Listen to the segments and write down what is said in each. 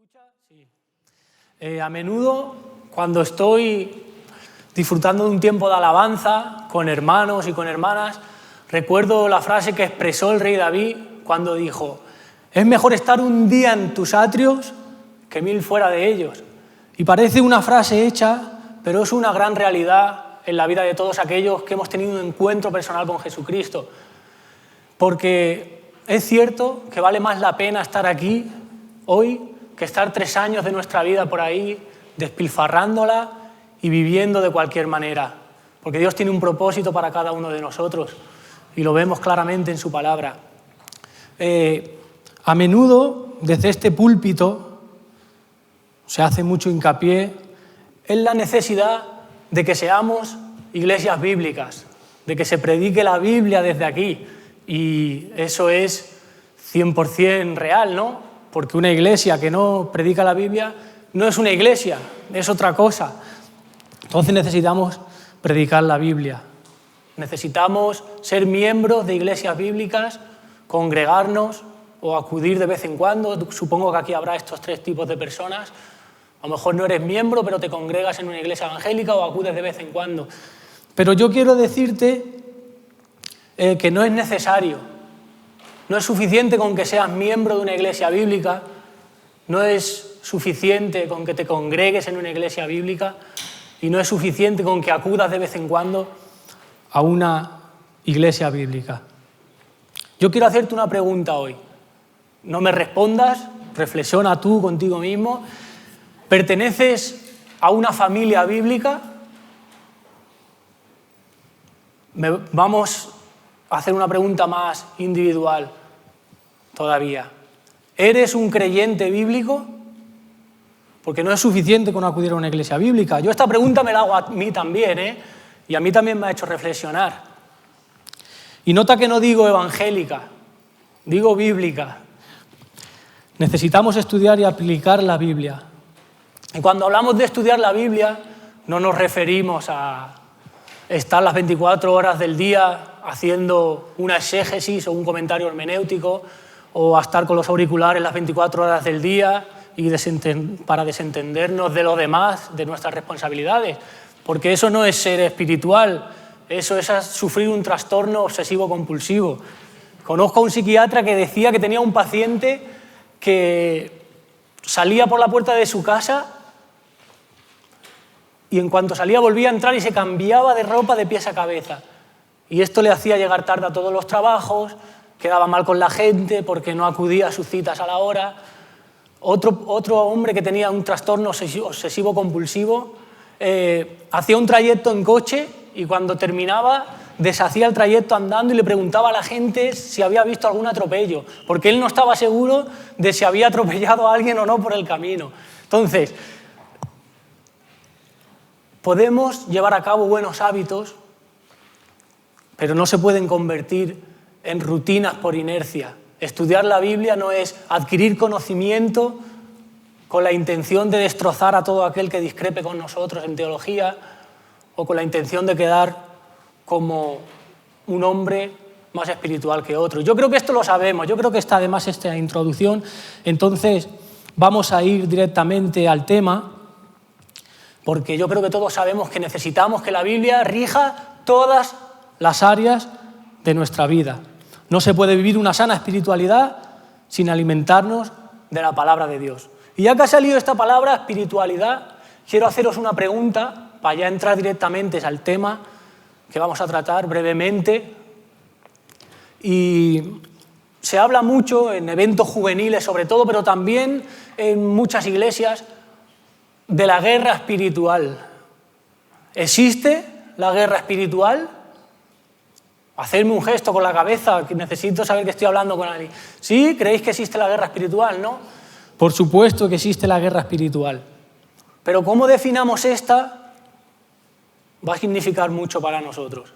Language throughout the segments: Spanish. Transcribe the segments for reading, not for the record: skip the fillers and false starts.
escucha? Sí. A menudo, cuando estoy disfrutando de un tiempo de alabanza con hermanos y con hermanas, recuerdo la frase que expresó el rey David cuando dijo: es mejor estar un día en tus atrios que 1000 fuera de ellos. Y parece una frase hecha, pero es una gran realidad en la vida de todos aquellos que hemos tenido un encuentro personal con Jesucristo. Porque es cierto que vale más la pena estar aquí hoy que estar 3 años de nuestra vida por ahí despilfarrándola y viviendo de cualquier manera. Porque Dios tiene un propósito para cada uno de nosotros y lo vemos claramente en su palabra. A menudo, desde este púlpito, se hace mucho hincapié en la necesidad de que seamos iglesias bíblicas, de que se predique la Biblia desde aquí. Y eso es 100% real, ¿no? Porque una iglesia que no predica la Biblia no es una iglesia, es otra cosa. Entonces necesitamos predicar la Biblia. Necesitamos ser miembros de iglesias bíblicas, congregarnos o acudir de vez en cuando. Supongo que aquí habrá estos 3 tipos de personas. A lo mejor no eres miembro, pero te congregas en una iglesia evangélica o acudes de vez en cuando. Pero yo quiero decirte que no es necesario. No es suficiente con que seas miembro de una iglesia bíblica, no es suficiente con que te congregues en una iglesia bíblica y no es suficiente con que acudas de vez en cuando a una iglesia bíblica. Yo quiero hacerte una pregunta hoy. No me respondas, reflexiona tú contigo mismo. ¿Perteneces a una familia bíblica? Vamos a hacer una pregunta más individual todavía. ¿Eres un creyente bíblico? Porque no es suficiente con acudir a una iglesia bíblica. Yo esta pregunta me la hago a mí también, y a mí también me ha hecho reflexionar. Y nota que no digo evangélica, digo bíblica. Necesitamos estudiar y aplicar la Biblia. Y cuando hablamos de estudiar la Biblia, no nos referimos a estar las 24 horas del día haciendo una exégesis o un comentario hermenéutico o a estar con los auriculares las 24 horas del día y para desentendernos de lo demás, de nuestras responsabilidades, porque eso no es ser espiritual, eso es sufrir un trastorno obsesivo-compulsivo. Conozco a un psiquiatra que decía que tenía un paciente que salía por la puerta de su casa y en cuanto salía volvía a entrar y se cambiaba de ropa de pies a cabeza. Y esto le hacía llegar tarde a todos los trabajos, quedaba mal con la gente porque no acudía a sus citas a la hora. Otro hombre que tenía un trastorno obsesivo-compulsivo hacía un trayecto en coche y cuando terminaba deshacía el trayecto andando y le preguntaba a la gente si había visto algún atropello, porque él no estaba seguro de si había atropellado a alguien o no por el camino. Entonces, podemos llevar a cabo buenos hábitos, pero no se pueden convertir en rutinas por inercia. Estudiar la Biblia no es adquirir conocimiento con la intención de destrozar a todo aquel que discrepe con nosotros en teología o con la intención de quedar como un hombre más espiritual que otro. Yo creo que esto lo sabemos, yo creo que está además esta introducción. Entonces vamos a ir directamente al tema, porque yo creo que todos sabemos que necesitamos que la Biblia rija todas las áreas de nuestra vida. No se puede vivir una sana espiritualidad sin alimentarnos de la palabra de Dios. Y ya que ha salido esta palabra, espiritualidad, quiero haceros una pregunta para ya entrar directamente al tema que vamos a tratar brevemente. Y se habla mucho en eventos juveniles sobre todo, pero también en muchas iglesias, de la guerra espiritual. ¿Existe la guerra espiritual? Hacerme un gesto con la cabeza, que necesito saber que estoy hablando con alguien. ¿Sí? ¿Creéis que existe la guerra espiritual? ¿No? Por supuesto que existe la guerra espiritual. Pero cómo definamos esta va a significar mucho para nosotros.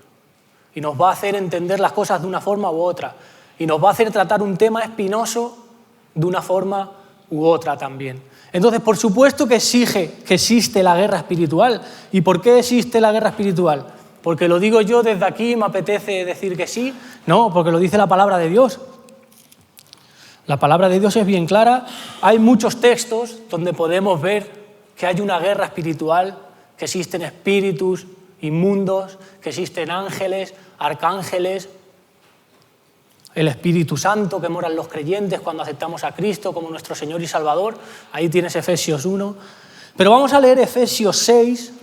Y nos va a hacer entender las cosas de una forma u otra. Y nos va a hacer tratar un tema espinoso de una forma u otra también. Entonces, por supuesto que existe la guerra espiritual. ¿Y por qué existe la guerra espiritual? ¿Porque lo digo yo desde aquí y me apetece decir que sí? No, porque lo dice la palabra de Dios. La palabra de Dios es bien clara. Hay muchos textos donde podemos ver que hay una guerra espiritual, que existen espíritus inmundos, que existen ángeles, arcángeles, el Espíritu Santo que mora en los creyentes cuando aceptamos a Cristo como nuestro Señor y Salvador. Ahí tienes Efesios 1. Pero vamos a leer Efesios 6,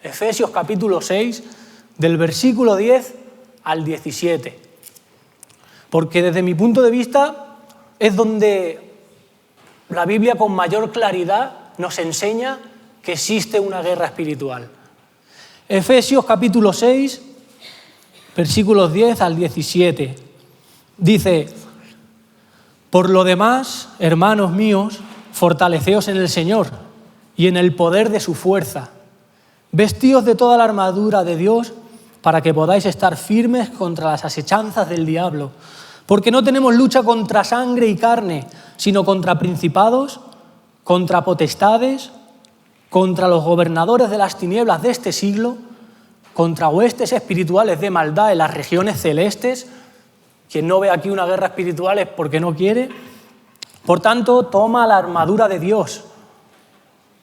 Efesios capítulo 6, del versículo 10 al 17. Porque desde mi punto de vista es donde la Biblia con mayor claridad nos enseña que existe una guerra espiritual. Efesios capítulo 6, versículos 10 al 17. Dice: por lo demás, hermanos míos, fortaleceos en el Señor y en el poder de su fuerza. Vestíos de toda la armadura de Dios para que podáis estar firmes contra las asechanzas del diablo. Porque no tenemos lucha contra sangre y carne, sino contra principados, contra potestades, contra los gobernadores de las tinieblas de este siglo, contra huestes espirituales de maldad en las regiones celestes. Quien no ve aquí una guerra espiritual es porque no quiere. Por tanto, toma la armadura de Dios.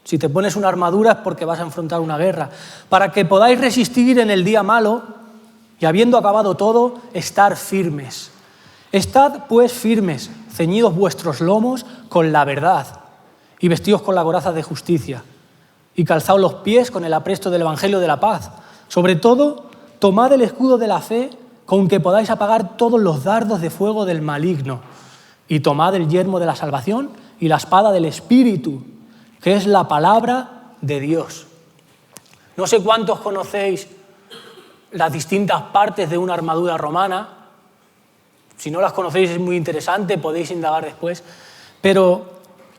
Si te pones una armadura es porque vas a enfrentar una guerra. Para que podáis resistir en el día malo y, habiendo acabado todo, estar firmes. Estad, pues, firmes, ceñidos vuestros lomos con la verdad y vestidos con la coraza de justicia y calzaos los pies con el apresto del Evangelio de la paz. Sobre todo, tomad el escudo de la fe con que podáis apagar todos los dardos de fuego del maligno, y tomad el yelmo de la salvación y la espada del Espíritu, que es la palabra de Dios. No sé cuántos conocéis las distintas partes de una armadura romana. Si no las conocéis es muy interesante, podéis indagar después. Pero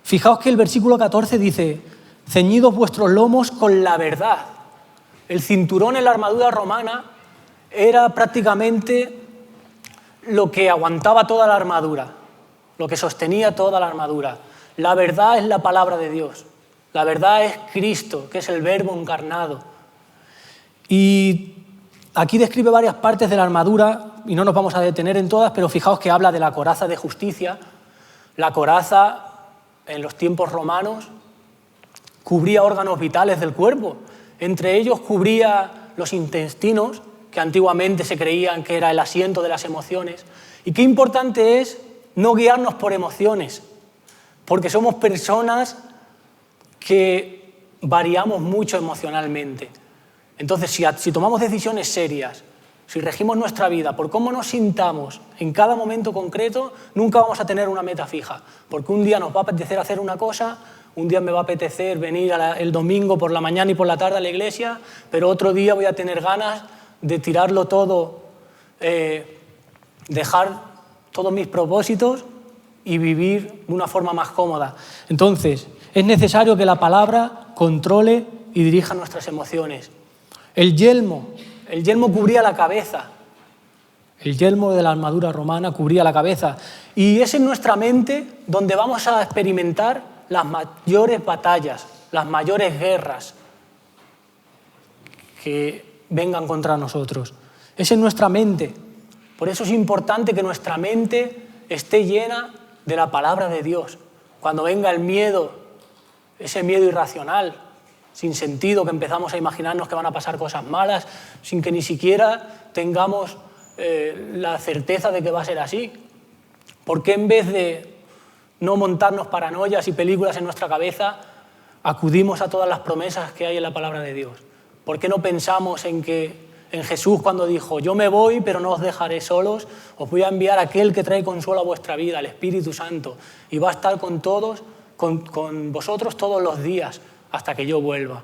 fijaos que el versículo 14 dice: ceñidos vuestros lomos con la verdad. El cinturón en la armadura romana era prácticamente lo que aguantaba toda la armadura, lo que sostenía toda la armadura. La verdad es la palabra de Dios. La verdad es Cristo, que es el Verbo encarnado. Y aquí describe varias partes de la armadura, y no nos vamos a detener en todas, pero fijaos que habla de la coraza de justicia. La coraza, en los tiempos romanos, cubría órganos vitales del cuerpo. Entre ellos cubría los intestinos, que antiguamente se creían que era el asiento de las emociones. Y qué importante es no guiarnos por emociones, porque somos personas que variamos mucho emocionalmente. Entonces, si tomamos decisiones serias, si regimos nuestra vida por cómo nos sintamos en cada momento concreto, nunca vamos a tener una meta fija, porque un día nos va a apetecer hacer una cosa, un día me va a apetecer venir el domingo por la mañana y por la tarde a la iglesia, pero otro día voy a tener ganas de tirarlo todo, dejar todos mis propósitos y vivir de una forma más cómoda. Entonces, es necesario que la palabra controle y dirija nuestras emociones. El yelmo cubría la cabeza. El yelmo de la armadura romana cubría la cabeza. Y es en nuestra mente donde vamos a experimentar las mayores batallas, las mayores guerras que vengan contra nosotros. Es en nuestra mente. Por eso es importante que nuestra mente esté llena de la palabra de Dios. Cuando venga el miedo, ese miedo irracional, sin sentido, que empezamos a imaginarnos que van a pasar cosas malas, sin que ni siquiera tengamos la certeza de que va a ser así. ¿Por qué en vez de no montarnos paranoias y películas en nuestra cabeza, acudimos a todas las promesas que hay en la palabra de Dios? ¿Por qué no pensamos en Jesús cuando dijo: yo me voy pero no os dejaré solos, os voy a enviar a aquel que trae consuelo a vuestra vida, el Espíritu Santo, y va a estar con todos, con vosotros todos los días hasta que yo vuelva?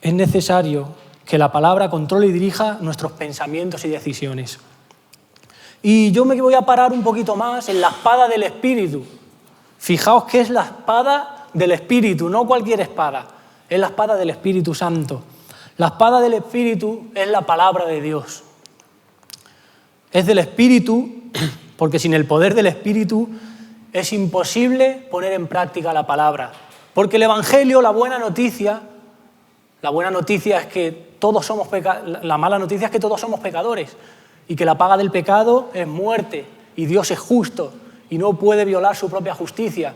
Es necesario que la palabra controle y dirija nuestros pensamientos y decisiones. Y yo me voy a parar un poquito más en la espada del Espíritu. Fijaos que es la espada del Espíritu, no cualquier espada. Es la espada del Espíritu Santo. La espada del Espíritu es la palabra de Dios. Es del Espíritu, porque sin el poder del Espíritu es imposible poner en práctica la palabra. Porque el Evangelio, la buena noticia es que todos somos la mala noticia es que todos somos pecadores y que la paga del pecado es muerte y Dios es justo y no puede violar su propia justicia.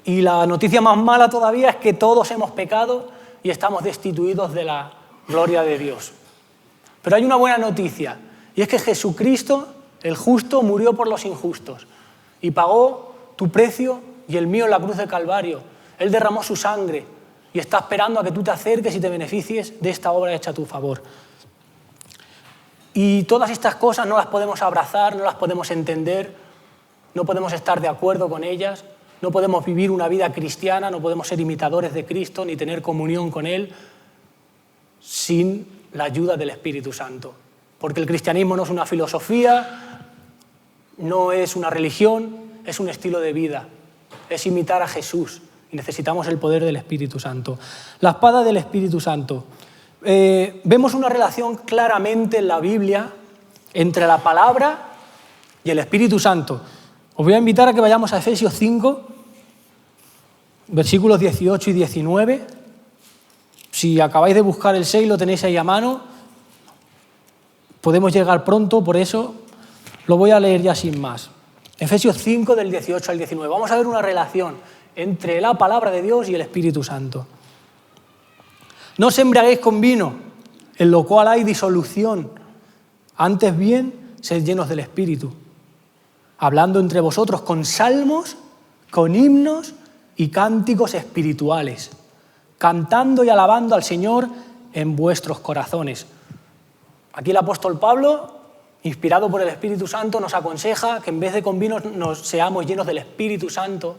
Y la noticia más mala todavía es que todos hemos pecado y estamos destituidos de la gloria de Dios. Pero hay una buena noticia, y es que Jesucristo, el justo, murió por los injustos y pagó tu precio y el mío en la cruz del Calvario. Él derramó su sangre y está esperando a que tú te acerques y te beneficies de esta obra hecha a tu favor. Y todas estas cosas no las podemos abrazar, no las podemos entender, no podemos estar de acuerdo con ellas, no podemos vivir una vida cristiana, no podemos ser imitadores de Cristo ni tener comunión con Él sin la ayuda del Espíritu Santo. Porque el cristianismo no es una filosofía, no es una religión, es un estilo de vida, es imitar a Jesús y necesitamos el poder del Espíritu Santo. La espada del Espíritu Santo. Vemos una relación claramente en la Biblia entre la palabra y el Espíritu Santo. Os voy a invitar a que vayamos a Efesios 5, versículos 18 y 19. Si acabáis de buscar el 6, lo tenéis ahí a mano. Podemos llegar pronto, por eso lo voy a leer ya sin más. Efesios 5, del 18 al 19. Vamos a ver una relación entre la palabra de Dios y el Espíritu Santo. No os embriaguéis con vino, en lo cual hay disolución. Antes bien, sed llenos del Espíritu, hablando entre vosotros con salmos, con himnos y cánticos espirituales, cantando y alabando al Señor en vuestros corazones. Aquí el apóstol Pablo, inspirado por el Espíritu Santo, nos aconseja que en vez de con vino nos seamos llenos del Espíritu Santo.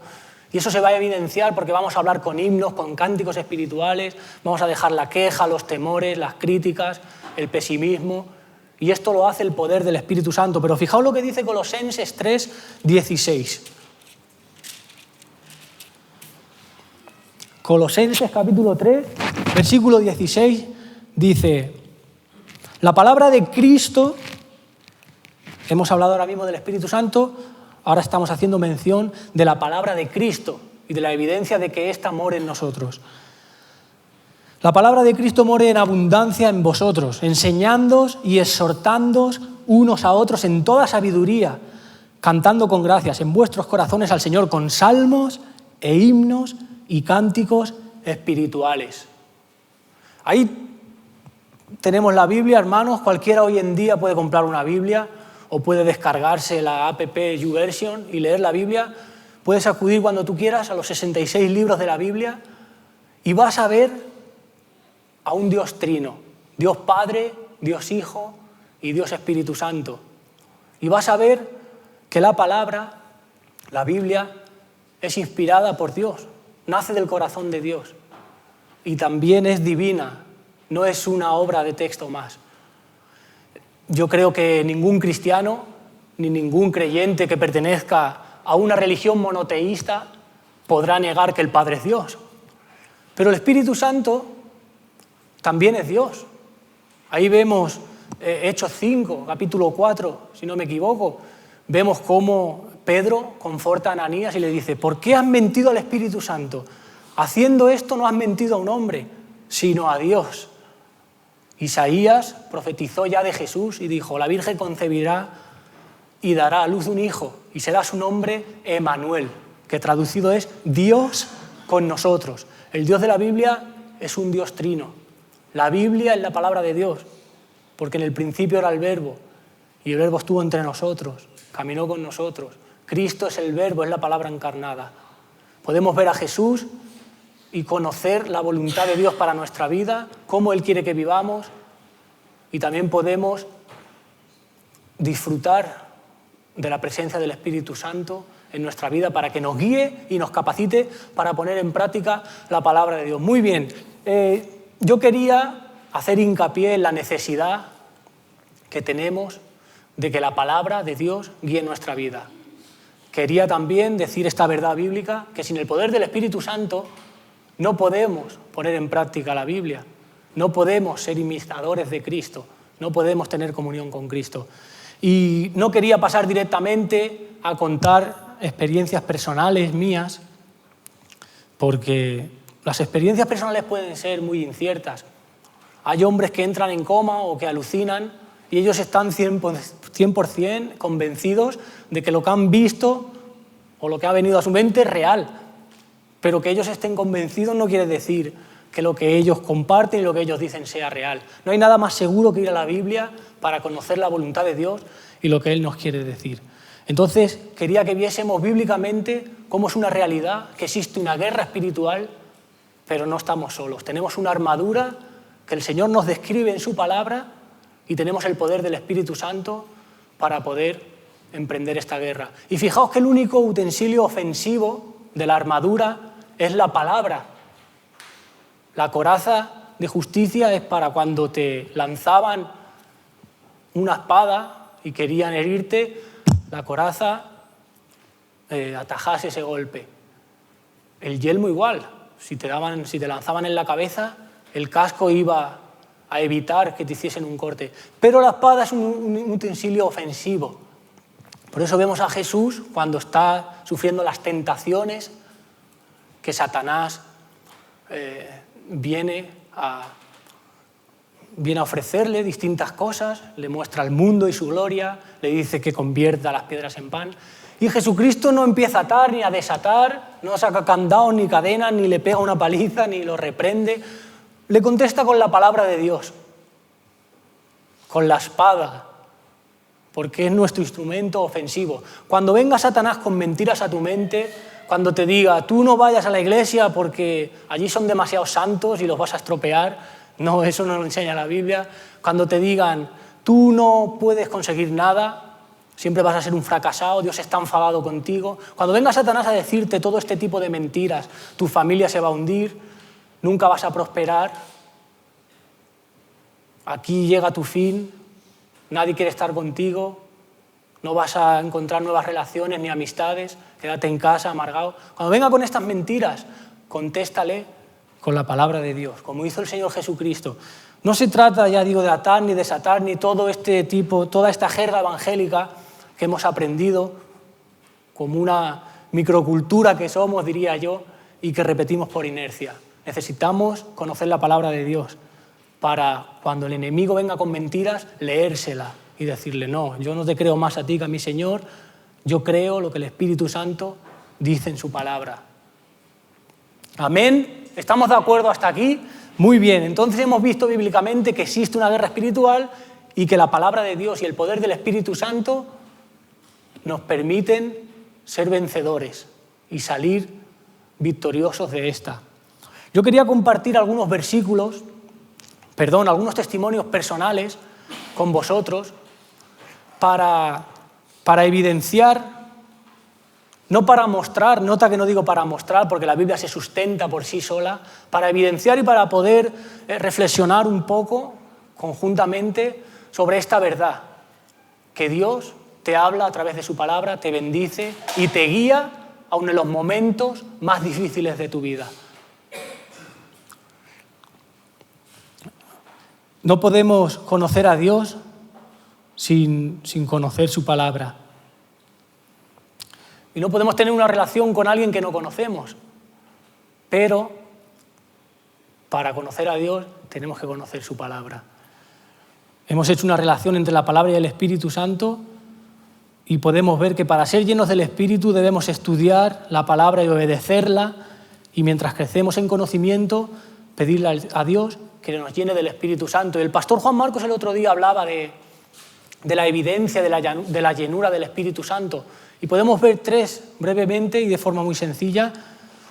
Y eso se va a evidenciar porque vamos a hablar con himnos, con cánticos espirituales, vamos a dejar la queja, los temores, las críticas, el pesimismo. Y esto lo hace el poder del Espíritu Santo. Pero fijaos lo que dice Colosenses 3, 16. Colosenses capítulo 3, versículo 16, dice: la palabra de Cristo, hemos hablado ahora mismo del Espíritu Santo, ahora estamos haciendo mención de la palabra de Cristo y de la evidencia de que ésta more en nosotros. La palabra de Cristo more en abundancia en vosotros, enseñándoos y exhortándoos unos a otros en toda sabiduría, cantando con gracias en vuestros corazones al Señor con salmos e himnos y cánticos espirituales. Ahí tenemos la Biblia, hermanos. Cualquiera hoy en día puede comprar una Biblia o puede descargarse la app YouVersion y leer la Biblia. Puedes acudir cuando tú quieras a los 66 libros de la Biblia y vas a ver a un Dios trino, Dios Padre, Dios Hijo y Dios Espíritu Santo. Y vas a ver que la palabra, la Biblia, es inspirada por Dios, nace del corazón de Dios y también es divina, no es una obra de texto más. Yo creo que ningún cristiano ni ningún creyente que pertenezca a una religión monoteísta podrá negar que el Padre es Dios. Pero el Espíritu Santo también es Dios. Ahí vemos Hechos 5, capítulo 4, si no me equivoco, vemos cómo Pedro conforta a Ananías y le dice: ¿por qué has mentido al Espíritu Santo? Haciendo esto no has mentido a un hombre, sino a Dios. Isaías profetizó ya de Jesús y dijo: la Virgen concebirá y dará a luz un hijo y será su nombre Emmanuel, que traducido es Dios con nosotros. El Dios de la Biblia es un Dios trino. La Biblia es la palabra de Dios, porque en el principio era el Verbo y el Verbo estuvo entre nosotros, caminó con nosotros. Cristo es el Verbo, es la palabra encarnada. Podemos ver a Jesús y conocer la voluntad de Dios para nuestra vida, cómo Él quiere que vivamos, y también podemos disfrutar de la presencia del Espíritu Santo en nuestra vida para que nos guíe y nos capacite para poner en práctica la palabra de Dios. Muy bien, yo quería hacer hincapié en la necesidad que tenemos de que la palabra de Dios guíe nuestra vida. Quería también decir esta verdad bíblica, que sin el poder del Espíritu Santo no podemos poner en práctica la Biblia, no podemos ser imitadores de Cristo, no podemos tener comunión con Cristo. Y no quería pasar directamente a contar experiencias personales mías, porque las experiencias personales pueden ser muy inciertas. Hay hombres que entran en coma o que alucinan y ellos están 100% convencidos de que lo que han visto o lo que ha venido a su mente es real. Pero que ellos estén convencidos no quiere decir que lo que ellos comparten y lo que ellos dicen sea real. No hay nada más seguro que ir a la Biblia para conocer la voluntad de Dios y lo que Él nos quiere decir. Entonces, quería que viésemos bíblicamente cómo es una realidad, que existe una guerra espiritual, pero no estamos solos. Tenemos una armadura que el Señor nos describe en su palabra y tenemos el poder del Espíritu Santo para poder emprender esta guerra. Y fijaos que el único utensilio ofensivo de la armadura es la palabra. La coraza de justicia es para cuando te lanzaban una espada y querían herirte, la coraza atajase ese golpe. El yelmo igual, si te lanzaban en la cabeza, el casco iba a evitar que te hiciesen un corte. Pero la espada es un utensilio ofensivo. Por eso vemos a Jesús cuando está sufriendo las tentaciones, que Satanás viene a ofrecerle distintas cosas, le muestra el mundo y su gloria, le dice que convierta las piedras en pan. Y Jesucristo no empieza a atar ni a desatar, no saca candados ni cadenas, ni le pega una paliza, ni lo reprende. Le contesta con la palabra de Dios, con la espada, porque es nuestro instrumento ofensivo. Cuando venga Satanás con mentiras a tu mente, cuando te diga, tú no vayas a la iglesia porque allí son demasiados santos y los vas a estropear, no, eso no lo enseña la Biblia. Cuando te digan, tú no puedes conseguir nada, siempre vas a ser un fracasado, Dios está enfadado contigo. Cuando venga Satanás a decirte todo este tipo de mentiras, tu familia se va a hundir, nunca vas a prosperar, aquí llega tu fin, nadie quiere estar contigo, no vas a encontrar nuevas relaciones ni amistades, quédate en casa amargado. Cuando venga con estas mentiras, contéstale con la palabra de Dios, como hizo el Señor Jesucristo. No se trata, ya digo, de atar ni desatar ni todo este tipo, toda esta jerga evangélica que hemos aprendido como una microcultura que somos, diría yo, y que repetimos por inercia. Necesitamos conocer la palabra de Dios para, cuando el enemigo venga con mentiras, leérsela y decirle, no, yo no te creo más a ti que a mi Señor, yo creo lo que el Espíritu Santo dice en su palabra. Amén. ¿Estamos de acuerdo hasta aquí? Muy bien, entonces hemos visto bíblicamente que existe una guerra espiritual y que la palabra de Dios y el poder del Espíritu Santo nos permiten ser vencedores y salir victoriosos de esta. Yo quería compartir algunos algunos testimonios personales con vosotros para evidenciar, no para mostrar, nota que no digo para mostrar porque la Biblia se sustenta por sí sola, para evidenciar y para poder reflexionar un poco conjuntamente sobre esta verdad, que Dios te habla a través de su palabra, te bendice y te guía aun en los momentos más difíciles de tu vida. No podemos conocer a Dios sin conocer su palabra. Y no podemos tener una relación con alguien que no conocemos. Pero para conocer a Dios tenemos que conocer su palabra. Hemos hecho una relación entre la palabra y el Espíritu Santo y podemos ver que para ser llenos del Espíritu debemos estudiar la palabra y obedecerla, y mientras crecemos en conocimiento, pedirle a Dios que nos llene del Espíritu Santo. Y el pastor Juan Marcos el otro día hablaba de la evidencia de la llenura del Espíritu Santo. Y podemos ver tres brevemente y de forma muy sencilla.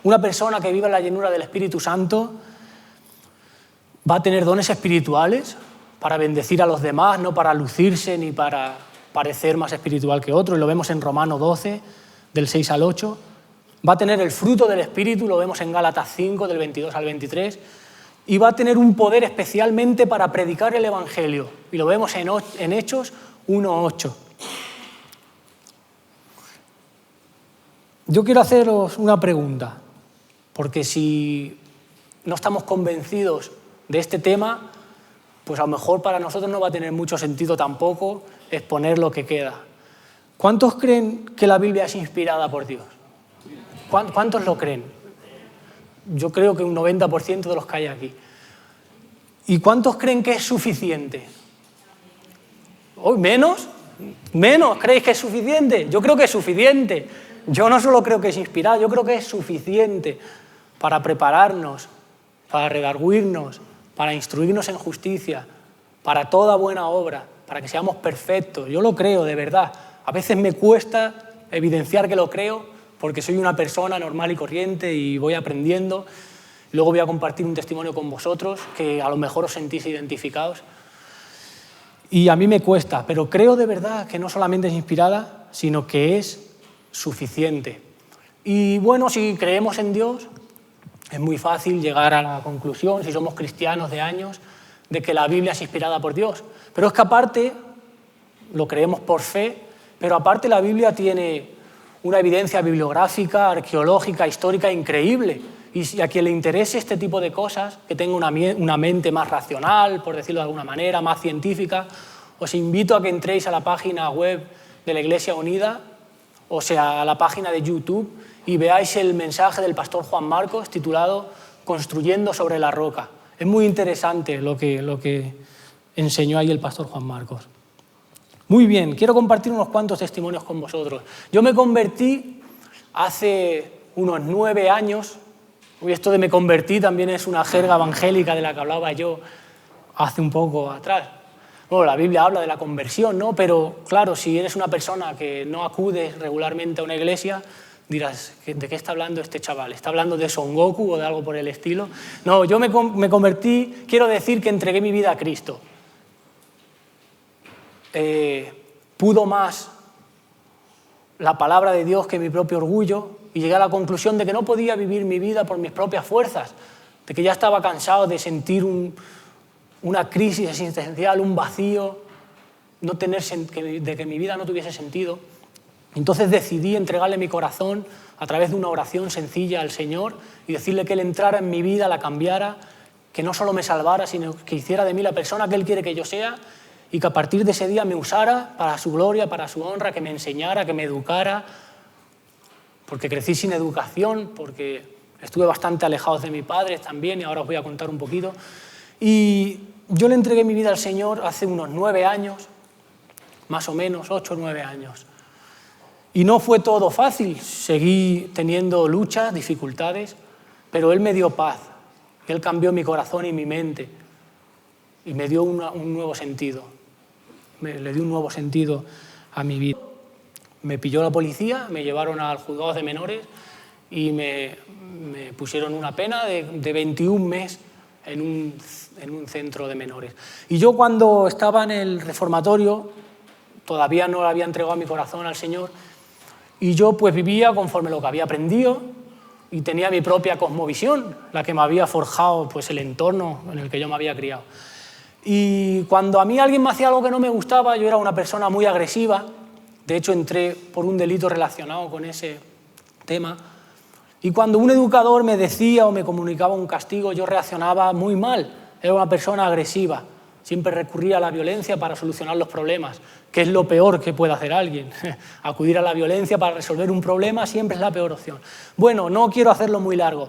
Una persona que viva en la llenura del Espíritu Santo va a tener dones espirituales para bendecir a los demás, no para lucirse ni para parecer más espiritual que otro. Y lo vemos en Romanos 12, del 6 al 8. Va a tener el fruto del Espíritu, lo vemos en Gálatas 5, del 22 al 23. Y va a tener un poder especialmente para predicar el Evangelio. Y lo vemos en Hechos 1:8. Yo quiero haceros una pregunta, porque si no estamos convencidos de este tema, pues a lo mejor para nosotros no va a tener mucho sentido tampoco exponer lo que queda. ¿Cuántos creen que la Biblia es inspirada por Dios? ¿Cuántos lo creen? Yo creo que un 90% de los que hay aquí. ¿Y cuántos creen que es suficiente? ¿Oh, menos? ¿Menos? ¿Creéis que es suficiente? Yo creo que es suficiente. Yo no solo creo que es inspirado, yo creo que es suficiente para prepararnos, para redarguirnos, para instruirnos en justicia, para toda buena obra, para que seamos perfectos. Yo lo creo, de verdad. A veces me cuesta evidenciar que lo creo porque soy una persona normal y corriente y voy aprendiendo. Luego voy a compartir un testimonio con vosotros que a lo mejor os sentís identificados. Y a mí me cuesta, pero creo de verdad que no solamente es inspirada, sino que es suficiente. Y bueno, si creemos en Dios, es muy fácil llegar a la conclusión, si somos cristianos de años, de que la Biblia es inspirada por Dios. Pero es que aparte, lo creemos por fe, pero aparte la Biblia tiene una evidencia bibliográfica, arqueológica, histórica increíble. Y a quien le interese este tipo de cosas, que tenga una mente más racional, por decirlo de alguna manera, más científica, os invito a que entréis a la página web de la Iglesia Unida, o sea, a la página de YouTube, y veáis el mensaje del pastor Juan Marcos titulado Construyendo sobre la roca. Es muy interesante lo que enseñó ahí el pastor Juan Marcos. Muy bien, quiero compartir unos cuantos testimonios con vosotros. Yo me convertí hace unos 9 años. Uy, esto de me convertí también es una jerga evangélica de la que hablaba yo hace un poco atrás. Bueno, la Biblia habla de la conversión, ¿no? Pero claro, si eres una persona que no acude regularmente a una iglesia, dirás, ¿de qué está hablando este chaval? ¿Está hablando de Son Goku o de algo por el estilo? No, yo me convertí, quiero decir que entregué mi vida a Cristo. Pudo más la palabra de Dios que mi propio orgullo y llegué a la conclusión de que no podía vivir mi vida por mis propias fuerzas, de que ya estaba cansado de sentir una crisis existencial, un vacío, de que mi vida no tuviese sentido. Entonces decidí entregarle mi corazón a través de una oración sencilla al Señor y decirle que Él entrara en mi vida, la cambiara, que no solo me salvara, sino que hiciera de mí la persona que Él quiere que yo sea y que a partir de ese día me usara para su gloria, para su honra, que me enseñara, que me educara, porque crecí sin educación, porque estuve bastante alejado de mi padre también y ahora os voy a contar un poquito. Y yo le entregué mi vida al Señor hace unos 9 años, más o menos, 8 o 9 años. Y no fue todo fácil, seguí teniendo luchas, dificultades, pero Él me dio paz, Él cambió mi corazón y mi mente y me dio un nuevo sentido, le dio un nuevo sentido a mi vida. Me pilló la policía, me llevaron al juzgado de menores y me pusieron una pena de 21 meses en un centro de menores. Y yo cuando estaba en el reformatorio, todavía no le había entregado mi corazón al Señor, y yo pues vivía conforme lo que había aprendido y tenía mi propia cosmovisión, la que me había forjado pues el entorno en el que yo me había criado. Y cuando a mí alguien me hacía algo que no me gustaba, yo era una persona muy agresiva. De hecho, entré por un delito relacionado con ese tema. Y cuando un educador me decía o me comunicaba un castigo, yo reaccionaba muy mal. Era una persona agresiva. Siempre recurría a la violencia para solucionar los problemas, que es lo peor que puede hacer alguien. Acudir a la violencia para resolver un problema siempre es la peor opción. Bueno, no quiero hacerlo muy largo,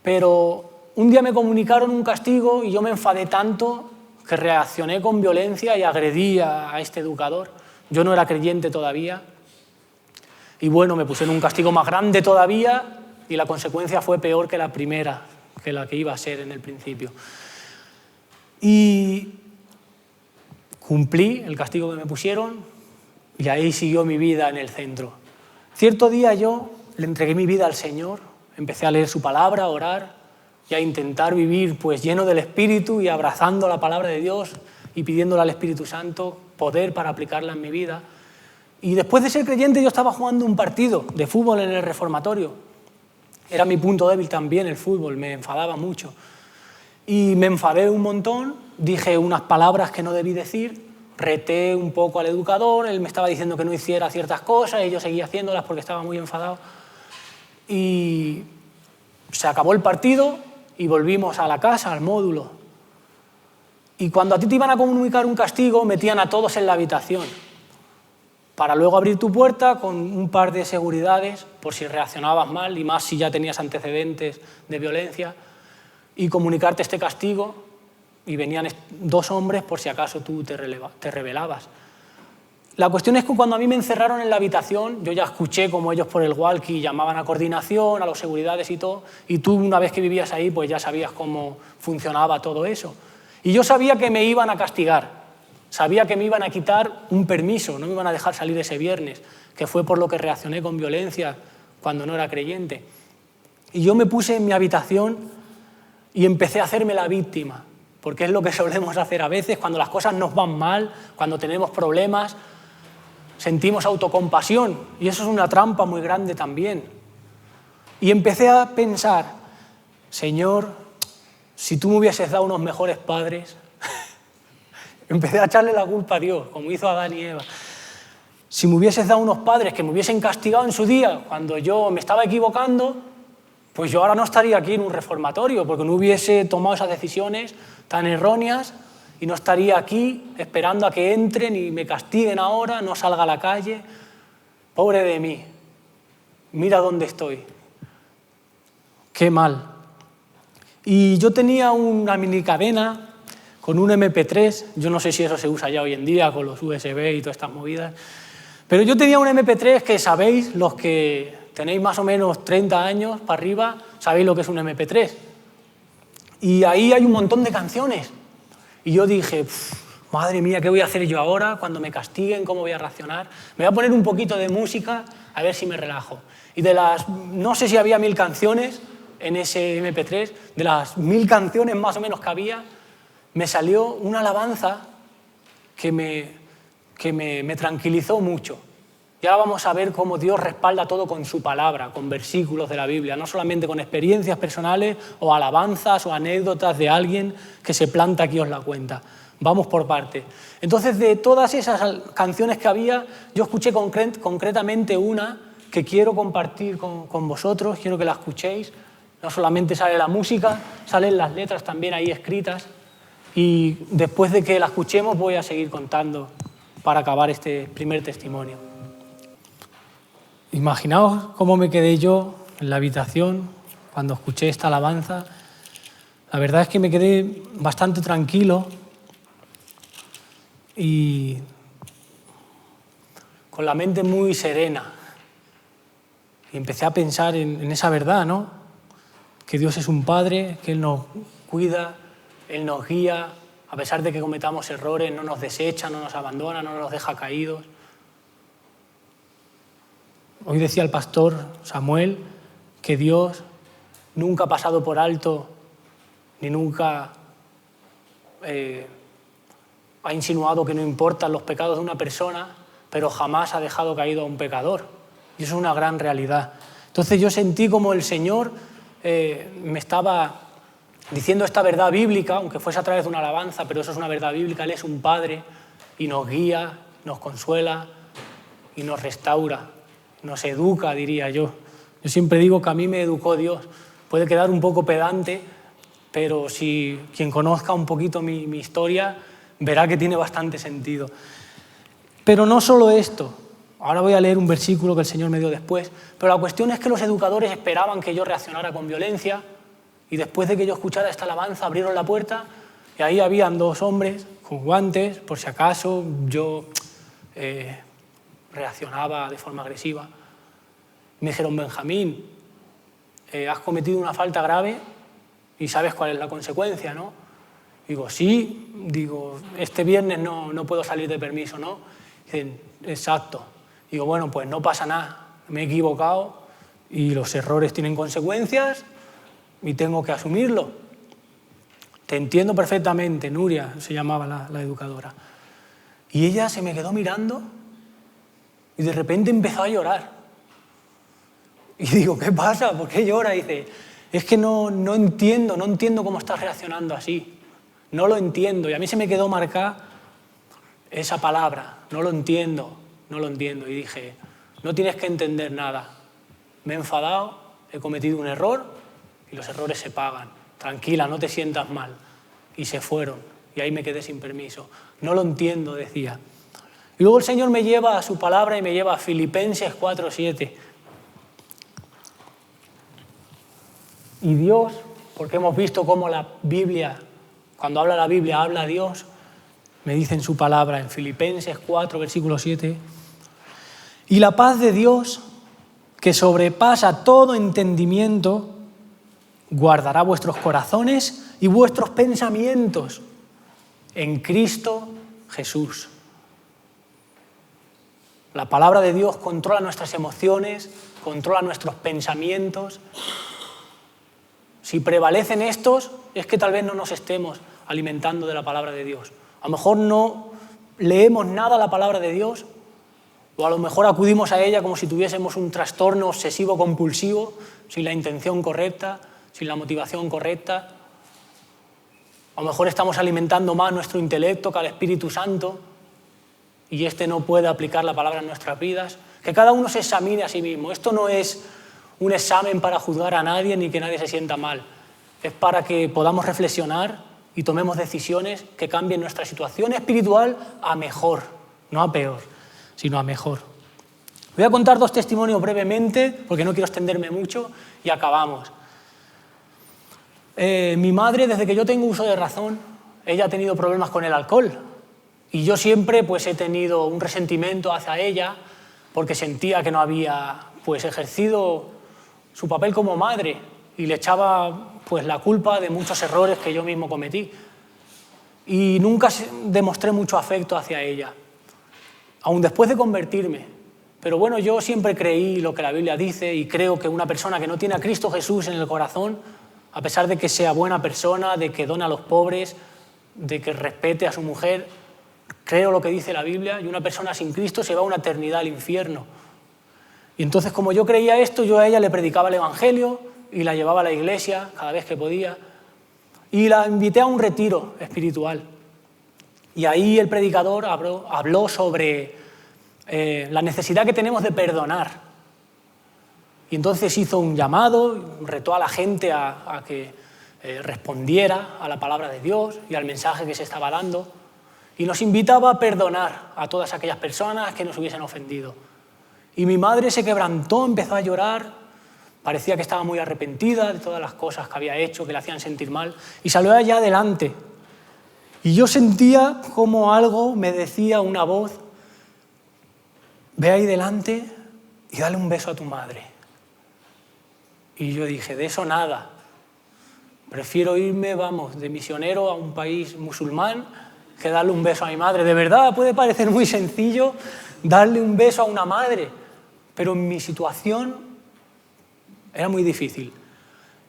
pero un día me comunicaron un castigo y yo me enfadé tanto que reaccioné con violencia y agredí a este educador. Yo no era creyente todavía. Y bueno, me pusieron un castigo más grande todavía y la consecuencia fue peor que la primera, que la que iba a ser en el principio. Y cumplí el castigo que me pusieron y ahí siguió mi vida en el centro. Cierto día yo le entregué mi vida al Señor, empecé a leer su palabra, a orar y a intentar vivir pues lleno del Espíritu y abrazando la palabra de Dios y pidiéndole al Espíritu Santo poder para aplicarla en mi vida. Y después de ser creyente yo estaba jugando un partido de fútbol en el reformatorio. Era mi punto débil también el fútbol, me enfadaba mucho. Y me enfadé un montón, dije unas palabras que no debí decir, reté un poco al educador, él me estaba diciendo que no hiciera ciertas cosas y yo seguía haciéndolas porque estaba muy enfadado. Y se acabó el partido y volvimos a la casa, al módulo. Y cuando a ti te iban a comunicar un castigo, metían a todos en la habitación para luego abrir tu puerta con un par de seguridades por si reaccionabas mal y más si ya tenías antecedentes de violencia y comunicarte este castigo y venían 2 hombres por si acaso tú te rebelabas. La cuestión es que cuando a mí me encerraron en la habitación, yo ya escuché como ellos por el walkie llamaban a coordinación, a los seguridades y todo, y tú una vez que vivías ahí pues ya sabías cómo funcionaba todo eso. Y yo sabía que me iban a castigar, sabía que me iban a quitar un permiso, no me iban a dejar salir ese viernes, que fue por lo que reaccioné con violencia cuando no era creyente. Y yo me puse en mi habitación y empecé a hacerme la víctima, porque es lo que solemos hacer a veces cuando las cosas nos van mal, cuando tenemos problemas. Sentimos autocompasión y eso es una trampa muy grande también. Y empecé a pensar, Señor, si tú me hubieses dado unos mejores padres, empecé a echarle la culpa a Dios, como hizo Adán y Eva. Si me hubieses dado unos padres que me hubiesen castigado en su día, cuando yo me estaba equivocando, pues yo ahora no estaría aquí en un reformatorio, porque no hubiese tomado esas decisiones tan erróneas y no estaría aquí esperando a que entren y me castiguen ahora, no salga a la calle. Pobre de mí, mira dónde estoy. Qué mal. Y yo tenía una minicadena con un MP3, yo no sé si eso se usa ya hoy en día con los USB y todas estas movidas, pero yo tenía un MP3 que sabéis, los que tenéis más o menos 30 años para arriba, sabéis lo que es un MP3. Y ahí hay un montón de canciones. Y yo dije, madre mía, ¿qué voy a hacer yo ahora cuando me castiguen? ¿Cómo voy a reaccionar? Me voy a poner un poquito de música a ver si me relajo. Y de las, no sé si había 1000 canciones en ese MP3, de las 1000 canciones más o menos que había, me salió una alabanza que me tranquilizó mucho. Y ahora vamos a ver cómo Dios respalda todo con su palabra, con versículos de la Biblia, no solamente con experiencias personales o alabanzas o anécdotas de alguien que se planta aquí y os la cuenta. Vamos por partes. Entonces, de todas esas canciones que había, yo escuché concretamente una que quiero compartir con vosotros, quiero que la escuchéis. No solamente sale la música, salen las letras también ahí escritas. Y después de que la escuchemos voy a seguir contando para acabar este primer testimonio. Imaginaos cómo me quedé yo en la habitación cuando escuché esta alabanza. La verdad es que me quedé bastante tranquilo y con la mente muy serena. Y empecé a pensar en esa verdad, ¿no? Que Dios es un Padre, que Él nos cuida, Él nos guía, a pesar de que cometamos errores, no nos desecha, no nos abandona, no nos deja caídos. Hoy decía el pastor Samuel que Dios nunca ha pasado por alto ni nunca ha insinuado que no importan los pecados de una persona, pero jamás ha dejado caído a un pecador. Y eso es una gran realidad. Entonces yo sentí como el Señor me estaba diciendo esta verdad bíblica, aunque fuese a través de una alabanza, pero eso es una verdad bíblica. Él es un Padre y nos guía, nos consuela y nos restaura. Nos educa, diría yo. Yo siempre digo que a mí me educó Dios. Puede quedar un poco pedante, pero si quien conozca un poquito mi historia verá que tiene bastante sentido. Pero no solo esto. Ahora voy a leer un versículo que el Señor me dio después. Pero la cuestión es que los educadores esperaban que yo reaccionara con violencia y después de que yo escuchara esta alabanza abrieron la puerta y ahí habían 2 hombres con guantes, por si acaso yo reaccionaba de forma agresiva. Me dijeron, Benjamín, has cometido una falta grave y sabes cuál es la consecuencia, ¿no? Digo, sí. Digo, este viernes no puedo salir de permiso, ¿no? Dicen, exacto. Digo, bueno, pues no pasa nada, me he equivocado y los errores tienen consecuencias y tengo que asumirlo. Te entiendo perfectamente, Nuria, se llamaba la educadora. Y ella se me quedó mirando y de repente empezó a llorar. Y digo, ¿qué pasa? ¿Por qué llora? Y dice, es que no entiendo cómo estás reaccionando así. No lo entiendo. Y a mí se me quedó marcada esa palabra, no lo entiendo. Y dije, no tienes que entender nada. Me he enfadado, he cometido un error y los errores se pagan. Tranquila, no te sientas mal. Y se fueron. Y ahí me quedé sin permiso. No lo entiendo, decía. Y luego el Señor me lleva a su palabra y me lleva a Filipenses 4:7. Y Dios, porque hemos visto cómo la Biblia, cuando habla la Biblia, habla a Dios, me dice en su palabra, en Filipenses 4, versículo 7, y la paz de Dios, que sobrepasa todo entendimiento, guardará vuestros corazones y vuestros pensamientos en Cristo Jesús. La palabra de Dios controla nuestras emociones, controla nuestros pensamientos. Si prevalecen estos, es que tal vez no nos estemos alimentando de la palabra de Dios. A lo mejor no leemos nada la palabra de Dios, o a lo mejor acudimos a ella como si tuviésemos un trastorno obsesivo-compulsivo, sin la intención correcta, sin la motivación correcta. A lo mejor estamos alimentando más nuestro intelecto que al Espíritu Santo, y este no puede aplicar la palabra en nuestras vidas. Que cada uno se examine a sí mismo. Esto no es un examen para juzgar a nadie ni que nadie se sienta mal. Es para que podamos reflexionar y tomemos decisiones que cambien nuestra situación espiritual a mejor, no a peor, sino a mejor. Voy a contar 2 testimonios brevemente, porque no quiero extenderme mucho, y acabamos. Mi madre, desde que yo tengo uso de razón, ella ha tenido problemas con el alcohol. Y yo siempre pues, he tenido un resentimiento hacia ella porque sentía que no había pues, ejercido su papel como madre y le echaba pues, la culpa de muchos errores que yo mismo cometí. Y nunca demostré mucho afecto hacia ella, aun después de convertirme. Pero bueno, yo siempre creí lo que la Biblia dice y creo que una persona que no tiene a Cristo Jesús en el corazón, a pesar de que sea buena persona, de que done a los pobres, de que respete a su mujer, creo lo que dice la Biblia, y una persona sin Cristo se va a una eternidad al infierno. Y entonces, como yo creía esto, yo a ella le predicaba el Evangelio y la llevaba a la iglesia cada vez que podía. Y la invité a un retiro espiritual. Y ahí el predicador habló sobre la necesidad que tenemos de perdonar. Y entonces hizo un llamado, retó a la gente a que respondiera a la palabra de Dios y al mensaje que se estaba dando. Y nos invitaba a perdonar a todas aquellas personas que nos hubiesen ofendido. Y mi madre se quebrantó, empezó a llorar, parecía que estaba muy arrepentida de todas las cosas que había hecho, que le hacían sentir mal, y salió allá adelante. Y yo sentía como algo me decía, una voz, ve ahí delante y dale un beso a tu madre. Y yo dije, de eso nada, prefiero irme, de misionero a un país musulmán, que darle un beso a mi madre. De verdad, puede parecer muy sencillo darle un beso a una madre, pero en mi situación era muy difícil.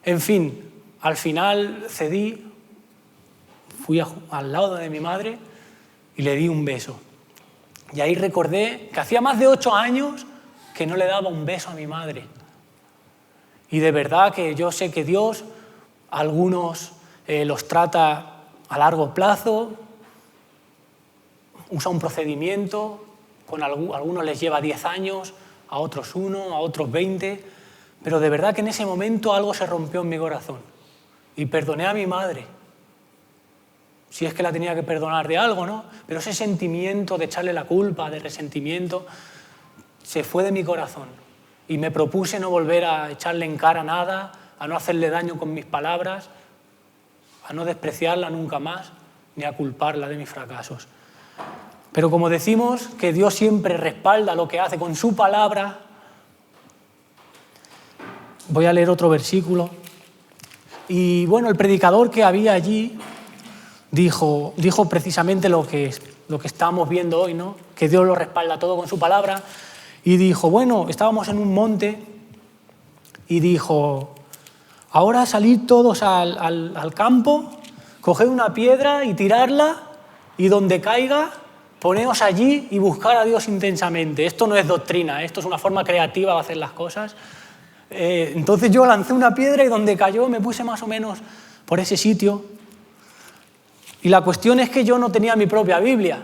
En fin, al final cedí, fui al lado de mi madre y le di un beso. Y ahí recordé que hacía más de 8 años que no le daba un beso a mi madre. Y de verdad que yo sé que Dios a algunos los trata a largo plazo, usa un procedimiento, con algunos les lleva 10 años, a otros 1, a otros 20, pero de verdad que en ese momento algo se rompió en mi corazón y perdoné a mi madre, si es que la tenía que perdonar de algo, ¿no? Pero ese sentimiento de echarle la culpa, de resentimiento, se fue de mi corazón y me propuse no volver a echarle en cara nada, a no hacerle daño con mis palabras, a no despreciarla nunca más, ni a culparla de mis fracasos. Pero como decimos que Dios siempre respalda lo que hace con su palabra, voy a leer otro versículo. Y bueno, el predicador que había allí dijo precisamente lo que estamos viendo hoy, ¿no? Que Dios lo respalda todo con su palabra. Y dijo, bueno, estábamos en un monte y dijo, ahora salid todos al campo, coged una piedra y tirarla y donde caiga, poneos allí y buscar a Dios intensamente. Esto no es doctrina, esto es una forma creativa de hacer las cosas. Entonces yo lancé una piedra y donde cayó me puse más o menos por ese sitio. Y la cuestión es que yo no tenía mi propia Biblia.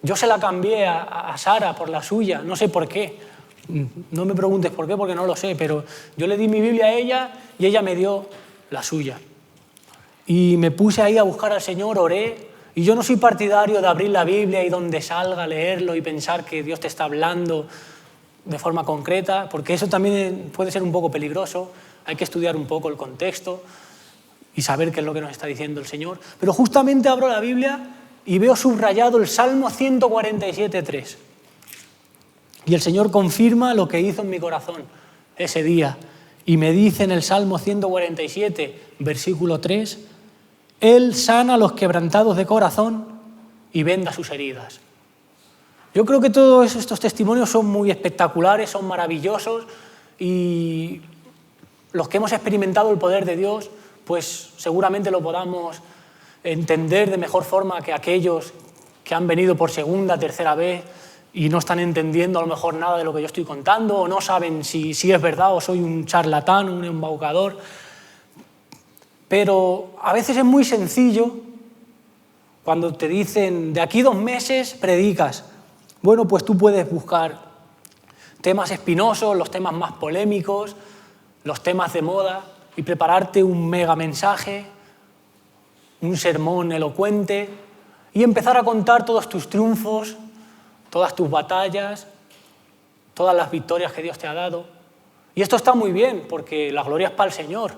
Yo se la cambié a Sara por la suya, no sé por qué. No me preguntes por qué, porque no lo sé, pero yo le di mi Biblia a ella y ella me dio la suya. Y me puse ahí a buscar al Señor, oré. Y yo no soy partidario de abrir la Biblia y donde salga leerlo y pensar que Dios te está hablando de forma concreta, porque eso también puede ser un poco peligroso. Hay que estudiar un poco el contexto y saber qué es lo que nos está diciendo el Señor. Pero justamente abro la Biblia y veo subrayado el Salmo 147.3. Y el Señor confirma lo que hizo en mi corazón ese día. Y me dice en el Salmo 147, versículo 3, Él sana a los quebrantados de corazón y venda sus heridas. Yo creo que todos estos testimonios son muy espectaculares, son maravillosos, y los que hemos experimentado el poder de Dios, pues seguramente lo podamos entender de mejor forma que aquellos que han venido por segunda, tercera vez y no están entendiendo a lo mejor nada de lo que yo estoy contando, o no saben si es verdad o soy un charlatán, un embaucador. Pero a veces es muy sencillo cuando te dicen, de aquí 2 meses predicas. Bueno, pues tú puedes buscar temas espinosos, los temas más polémicos, los temas de moda, y prepararte un mega mensaje, un sermón elocuente, y empezar a contar todos tus triunfos, todas tus batallas, todas las victorias que Dios te ha dado. Y esto está muy bien, porque la gloria es para el Señor,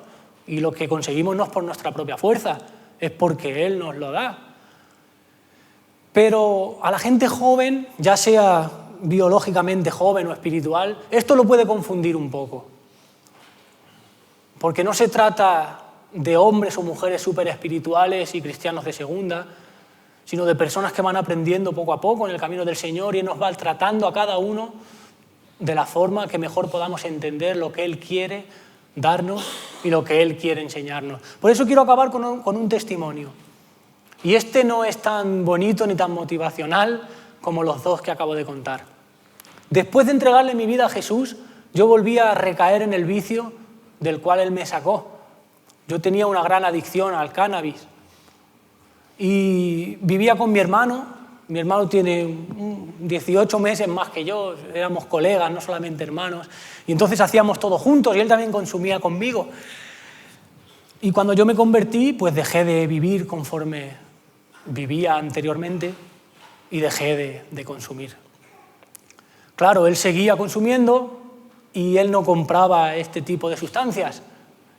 y lo que conseguimos no es por nuestra propia fuerza, es porque Él nos lo da. Pero a la gente joven, ya sea biológicamente joven o espiritual, esto lo puede confundir un poco. Porque no se trata de hombres o mujeres súper espirituales y cristianos de segunda, sino de personas que van aprendiendo poco a poco en el camino del Señor, y Él nos va tratando a cada uno de la forma que mejor podamos entender lo que Él quiere darnos y lo que Él quiere enseñarnos. Por eso quiero acabar con un testimonio. Y este no es tan bonito ni tan motivacional como los 2 que acabo de contar. Después de entregarle mi vida a Jesús, yo volví a recaer en el vicio del cual Él me sacó. Yo tenía una gran adicción al cannabis y vivía con mi hermano. Mi hermano tiene 18 meses más que yo, éramos colegas, no solamente hermanos, y entonces hacíamos todo juntos y él también consumía conmigo. Y cuando yo me convertí, pues dejé de vivir conforme vivía anteriormente y dejé de consumir. Claro, él seguía consumiendo y él no compraba este tipo de sustancias,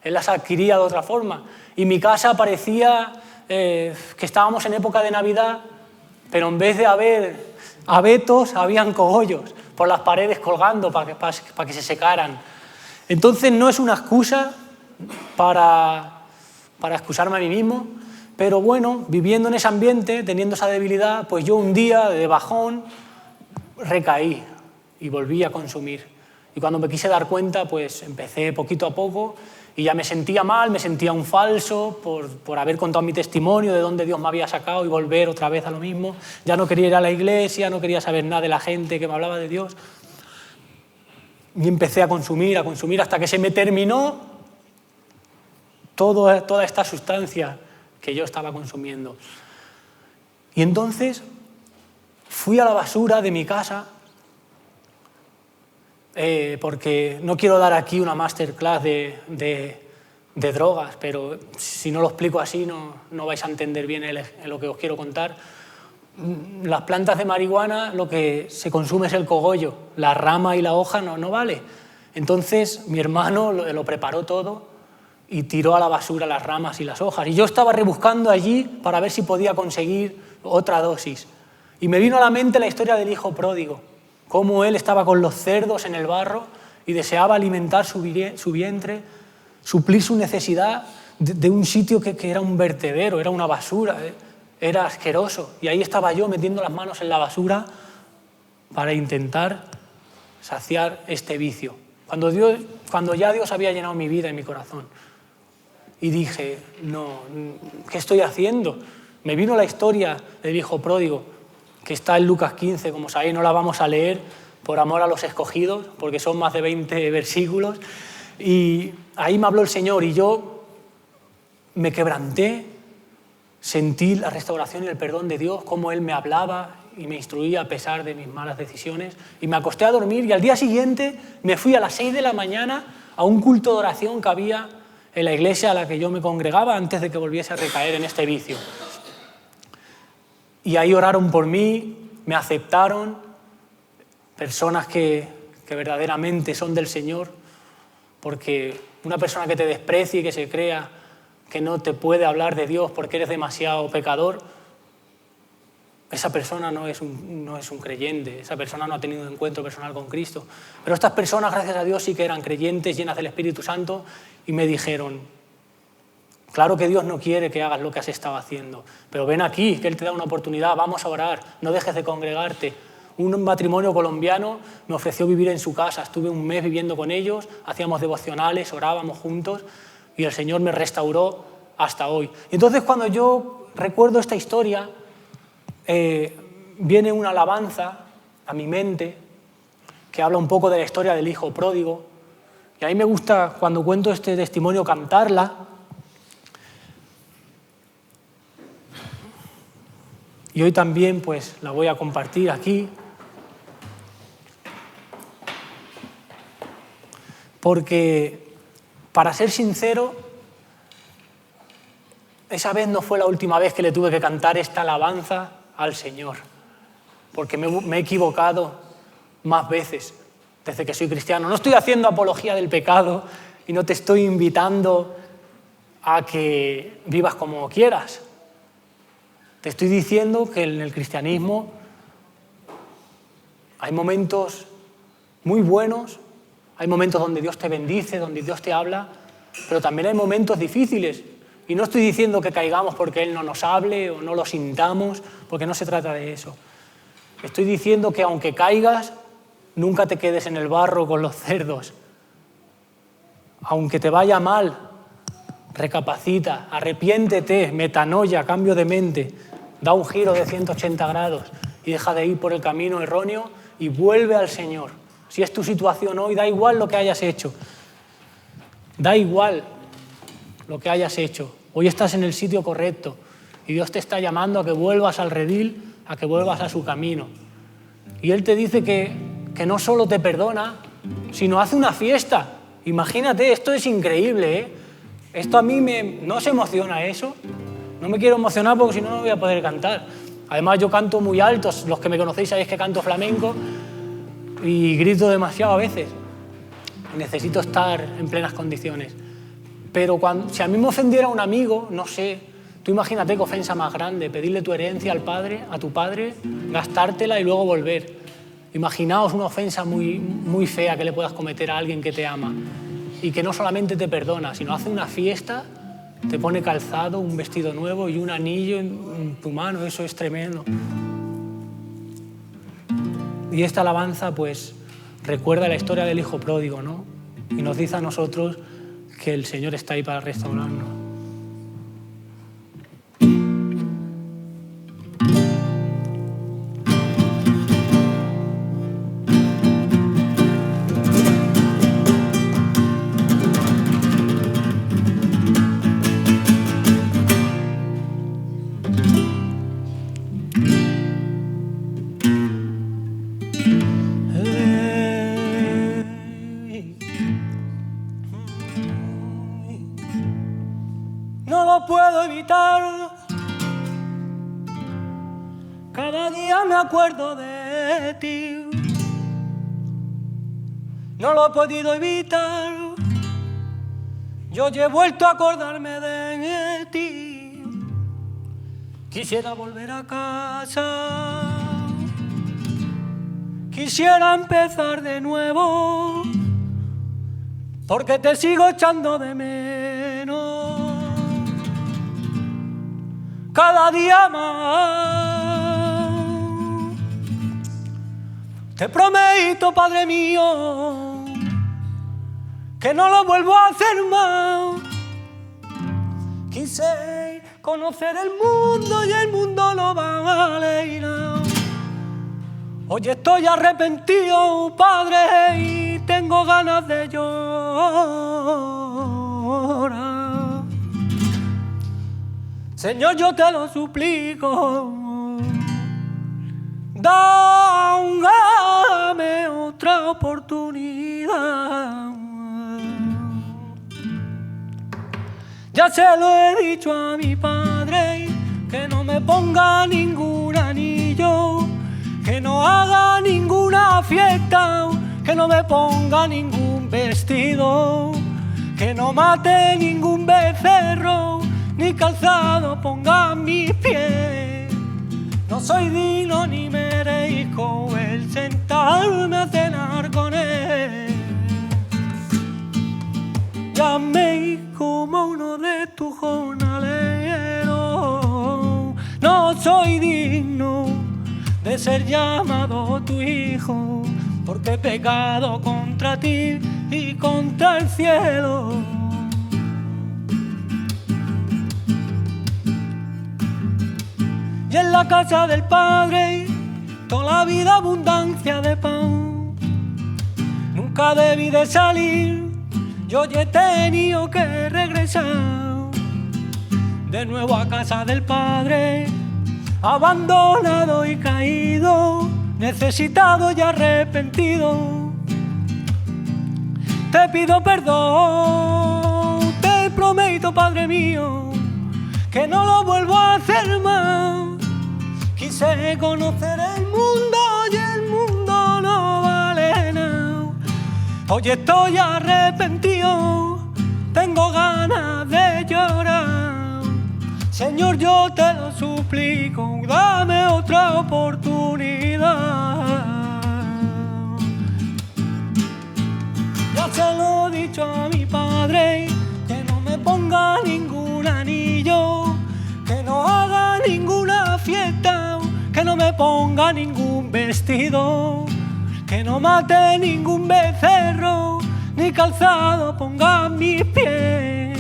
él las adquiría de otra forma. Y mi casa parecía que estábamos en época de Navidad, pero en vez de haber abetos, habían cogollos por las paredes colgando para que se secaran. Entonces no es una excusa para excusarme a mí mismo, pero bueno, viviendo en ese ambiente, teniendo esa debilidad, pues yo un día de bajón recaí y volví a consumir. Y cuando me quise dar cuenta, pues empecé poquito a poco y ya me sentía mal, me sentía un falso por haber contado mi testimonio, de dónde Dios me había sacado, y volver otra vez a lo mismo. Ya no quería ir a la iglesia, no quería saber nada de la gente que me hablaba de Dios. Y empecé a consumir hasta que se me terminó toda esta sustancia que yo estaba consumiendo. Y entonces fui a la basura de mi casa, porque no quiero dar aquí una masterclass de drogas, pero si no lo explico así no vais a entender bien lo que os quiero contar. Las plantas de marihuana, lo que se consume es el cogollo, la rama y la hoja no vale. Entonces mi hermano lo preparó todo y tiró a la basura las ramas y las hojas. Y yo estaba rebuscando allí para ver si podía conseguir otra dosis. Y me vino a la mente la historia del hijo pródigo, cómo él estaba con los cerdos en el barro y deseaba alimentar su vientre, suplir su necesidad de un sitio que era un vertedero, era una basura, era asqueroso. Y ahí estaba yo metiendo las manos en la basura para intentar saciar este vicio. Cuando ya Dios había llenado mi vida y mi corazón. Y dije, no, ¿qué estoy haciendo? Me vino la historia del hijo pródigo, que está en Lucas 15, como sabéis, no la vamos a leer por amor a los escogidos, porque son más de 20 versículos, y ahí me habló el Señor y yo me quebranté, sentí la restauración y el perdón de Dios, cómo Él me hablaba y me instruía a pesar de mis malas decisiones, y me acosté a dormir y al día siguiente me fui a las 6 de la mañana a un culto de oración que había en la iglesia a la que yo me congregaba antes de que volviese a recaer en este vicio. Y ahí oraron por mí, me aceptaron, personas que verdaderamente son del Señor, porque una persona que te desprecie y que se crea que no te puede hablar de Dios porque eres demasiado pecador, esa persona no es un creyente, esa persona no ha tenido un encuentro personal con Cristo. Pero estas personas, gracias a Dios, sí que eran creyentes, llenas del Espíritu Santo, y me dijeron, claro que Dios no quiere que hagas lo que has estado haciendo, pero ven aquí, que Él te da una oportunidad, vamos a orar, no dejes de congregarte. Un matrimonio colombiano me ofreció vivir en su casa, estuve un mes viviendo con ellos, hacíamos devocionales, orábamos juntos, y el Señor me restauró hasta hoy. Y entonces cuando yo recuerdo esta historia, viene una alabanza a mi mente que habla un poco de la historia del hijo pródigo, y a mí me gusta cuando cuento este testimonio cantarla. Y hoy también pues la voy a compartir aquí, porque, para ser sincero, esa vez no fue la última vez que le tuve que cantar esta alabanza al Señor, porque me he equivocado más veces desde que soy cristiano. No estoy haciendo apología del pecado y no te estoy invitando a que vivas como quieras. Te estoy diciendo que en el cristianismo hay momentos muy buenos, hay momentos donde Dios te bendice, donde Dios te habla, pero también hay momentos difíciles. Y no estoy diciendo que caigamos porque Él no nos hable o no lo sintamos, porque no se trata de eso. Estoy diciendo que aunque caigas, nunca te quedes en el barro con los cerdos. Aunque te vaya mal, recapacita, arrepiéntete, metanoia, cambio de mente, da un giro de 180 grados y deja de ir por el camino erróneo y vuelve al Señor. Si es tu situación hoy, da igual lo que hayas hecho. Da igual lo que hayas hecho. Hoy estás en el sitio correcto y Dios te está llamando a que vuelvas al redil, a que vuelvas a su camino. Y Él te dice que no solo te perdona, sino hace una fiesta. Imagínate, esto es increíble, ¿eh? Esto a mí no se emociona eso. No me quiero emocionar porque si no, no voy a poder cantar. Además, yo canto muy alto. Los que me conocéis sabéis que canto flamenco y grito demasiado a veces. Necesito estar en plenas condiciones. Pero si a mí me ofendiera un amigo, no sé, tú imagínate qué ofensa más grande, pedirle tu herencia a tu padre, gastártela y luego volver. Imaginaos una ofensa muy, muy fea que le puedas cometer a alguien que te ama y que no solamente te perdona, sino hace una fiesta, te pone calzado, un vestido nuevo y un anillo en tu mano. Eso es tremendo. Y esta alabanza pues recuerda la historia del hijo pródigo, ¿no? Y nos dice a nosotros que el Señor está ahí para restaurarnos. Puedo evitar, cada día me acuerdo de ti, no lo he podido evitar, yo ya he vuelto a acordarme de ti, quisiera volver a casa, quisiera empezar de nuevo, porque te sigo echando de menos. Cada día más te prometo, Padre mío, que no lo vuelvo a hacer más. Quise conocer el mundo y el mundo no vale nada. Hoy estoy arrepentido, Padre, y tengo ganas de llorar. Señor, yo te lo suplico, dame otra oportunidad. Ya se lo he dicho a mi padre, que no me ponga ningún anillo, que no haga ninguna fiesta, que no me ponga ningún vestido, que no mate ningún becerro, ni calzado ponga mis pies. No soy digno ni merezco el sentarme a cenar con él. Llamé como uno de tus jornaleros. No soy digno de ser llamado tu hijo, porque he pecado contra ti y contra el cielo. Y en la casa del Padre toda la vida abundancia de pan. Nunca debí de salir, yo ya he tenido que regresar de nuevo a casa del Padre, abandonado y caído, necesitado y arrepentido. Te pido perdón, te prometo, Padre mío, que no lo vuelvo a hacer más. Quise conocer el mundo y el mundo no vale nada. Hoy estoy arrepentido, tengo ganas de llorar. Señor, yo te lo suplico, dame otra oportunidad. Ya se lo he dicho a mi padre, que no me ponga ningún anillo, que no haga ninguna fiesta, que no me ponga ningún vestido, que no mate ningún becerro, ni calzado ponga en mis pies.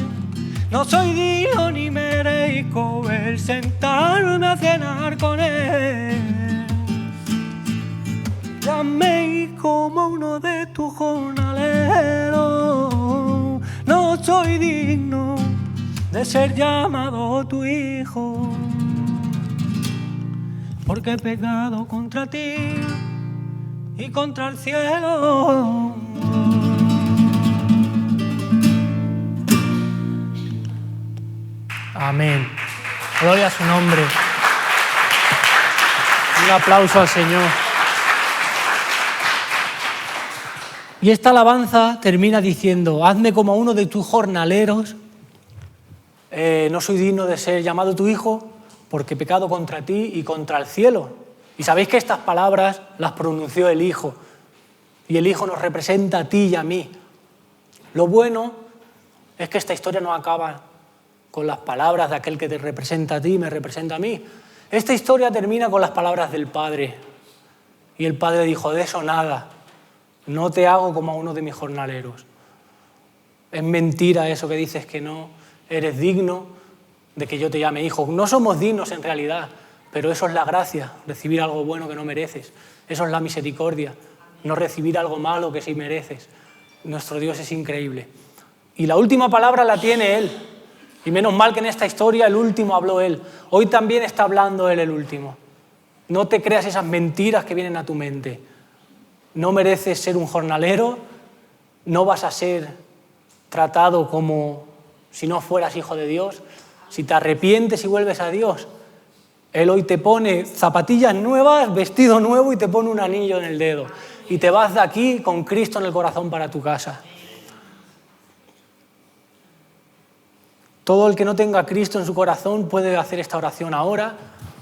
No soy digno ni merezco el sentarme a cenar con él. Llamé como uno de tus jornaleros. No soy digno de ser llamado tu hijo, porque he pecado contra ti y contra el cielo. Amén. Gloria a su nombre. Un aplauso al Señor. Y esta alabanza termina diciendo: hazme como a uno de tus jornaleros. No soy digno de ser llamado tu hijo, porque he pecado contra ti y contra el cielo. Y sabéis que estas palabras las pronunció el Hijo. Y el Hijo nos representa a ti y a mí. Lo bueno es que esta historia no acaba con las palabras de aquel que te representa a ti y me representa a mí. Esta historia termina con las palabras del Padre. Y el Padre dijo: de eso nada, no te hago como a uno de mis jornaleros. Es mentira eso que dices, que no eres digno de que yo te llame hijo. No somos dignos en realidad, pero eso es la gracia, recibir algo bueno que no mereces. Eso es la misericordia, no recibir algo malo que sí mereces. Nuestro Dios es increíble. Y la última palabra la tiene Él. Y menos mal que en esta historia el último habló Él. Hoy también está hablando Él el último. No te creas esas mentiras que vienen a tu mente. No mereces ser un jornalero, no vas a ser tratado como si no fueras hijo de Dios. Si te arrepientes y vuelves a Dios, Él hoy te pone zapatillas nuevas, vestido nuevo y te pone un anillo en el dedo. Y te vas de aquí con Cristo en el corazón para tu casa. Todo el que no tenga a Cristo en su corazón puede hacer esta oración ahora,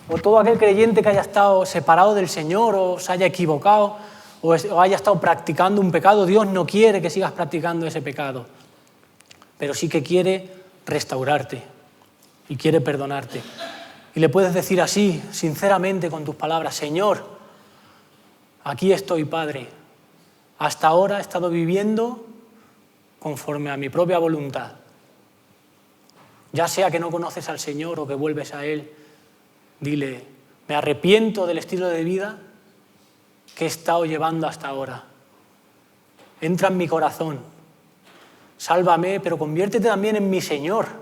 o todo aquel creyente que haya estado separado del Señor o se haya equivocado o haya estado practicando un pecado. Dios no quiere que sigas practicando ese pecado, pero sí que quiere restaurarte y quiere perdonarte. Y le puedes decir así, sinceramente, con tus palabras: Señor, aquí estoy, Padre. Hasta ahora he estado viviendo conforme a mi propia voluntad. Ya sea que no conoces al Señor o que vuelves a Él, dile: me arrepiento del estilo de vida que he estado llevando hasta ahora. Entra en mi corazón, sálvame, pero conviértete también en mi Señor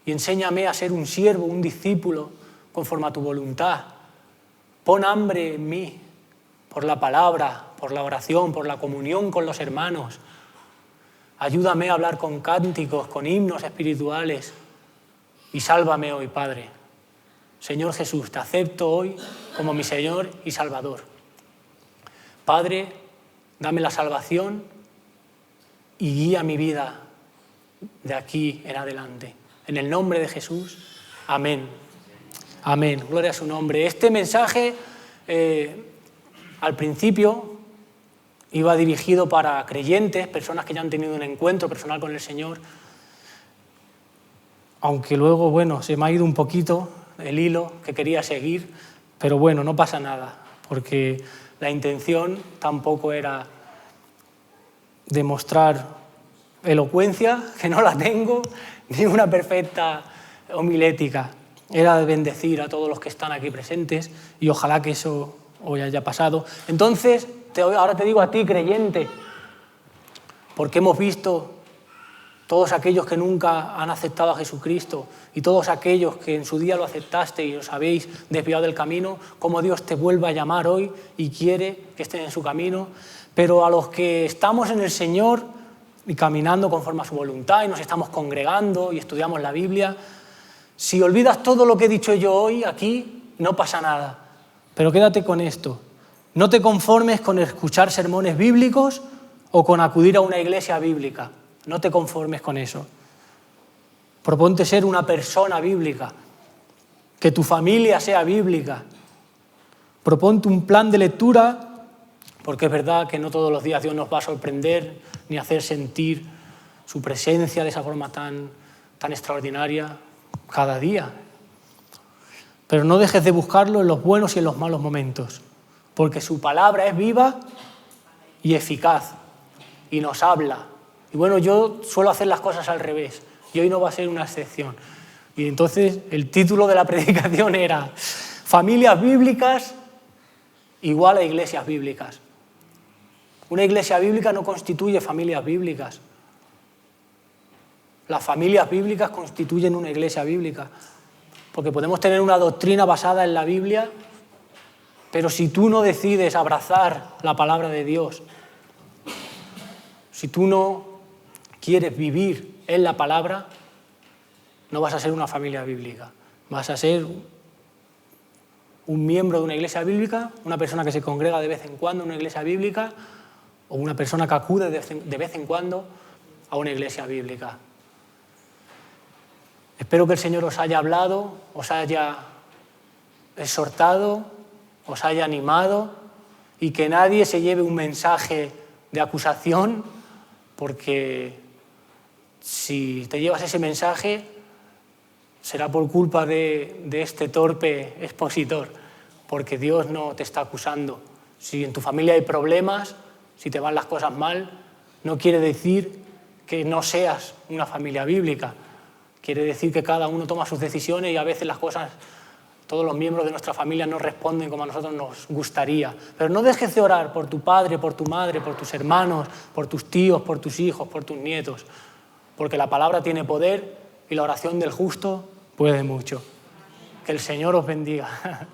y enséñame a ser un siervo, un discípulo, conforme a tu voluntad. Pon hambre en mí por la palabra, por la oración, por la comunión con los hermanos. Ayúdame a hablar con cánticos, con himnos espirituales y sálvame hoy, Padre. Señor Jesús, te acepto hoy como mi Señor y Salvador. Padre, dame la salvación y guía mi vida de aquí en adelante. En el nombre de Jesús, amén. Amén. Gloria a su nombre. Este mensaje, al principio, iba dirigido para creyentes, personas que ya han tenido un encuentro personal con el Señor, aunque luego, bueno, se me ha ido un poquito el hilo que quería seguir, pero bueno, no pasa nada, porque la intención tampoco era demostrar elocuencia, que no la tengo, ni una perfecta homilética. Era de bendecir a todos los que están aquí presentes y ojalá que eso hoy haya pasado. Entonces, ahora te digo a ti, creyente, porque hemos visto todos aquellos que nunca han aceptado a Jesucristo y todos aquellos que en su día lo aceptaste y os habéis desviado del camino, cómo Dios te vuelve a llamar hoy y quiere que estés en su camino. Pero a los que estamos en el Señor y caminando conforme a su voluntad y nos estamos congregando y estudiamos la Biblia, si olvidas todo lo que he dicho yo hoy aquí, no pasa nada. Pero quédate con esto. No te conformes con escuchar sermones bíblicos o con acudir a una iglesia bíblica. No te conformes con eso. Proponte ser una persona bíblica, que tu familia sea bíblica. Proponte un plan de lectura, porque es verdad que no todos los días Dios nos va a sorprender ni hacer sentir su presencia de esa forma tan extraordinaria cada día. Pero no dejes de buscarlo en los buenos y en los malos momentos, porque su palabra es viva y eficaz y nos habla. Y bueno, yo suelo hacer las cosas al revés y hoy no va a ser una excepción. Y entonces el título de la predicación era Familias bíblicas igual a iglesias bíblicas. Una iglesia bíblica no constituye familias bíblicas. Las familias bíblicas constituyen una iglesia bíblica. Porque podemos tener una doctrina basada en la Biblia, pero si tú no decides abrazar la palabra de Dios, si tú no quieres vivir en la palabra, no vas a ser una familia bíblica. Vas a ser un miembro de una iglesia bíblica, una persona que se congrega de vez en cuando en una iglesia bíblica o una persona que acude de vez en cuando a una iglesia bíblica. Espero que el Señor os haya hablado, os haya exhortado, os haya animado y que nadie se lleve un mensaje de acusación, porque si te llevas ese mensaje será por culpa de este torpe expositor, porque Dios no te está acusando. Si en tu familia hay problemas, si te van las cosas mal, no quiere decir que no seas una familia bíblica. Quiere decir que cada uno toma sus decisiones y a veces las cosas, todos los miembros de nuestra familia no responden como a nosotros nos gustaría. Pero no dejes de orar por tu padre, por tu madre, por tus hermanos, por tus tíos, por tus hijos, por tus nietos. Porque la palabra tiene poder y la oración del justo puede mucho. Que el Señor os bendiga.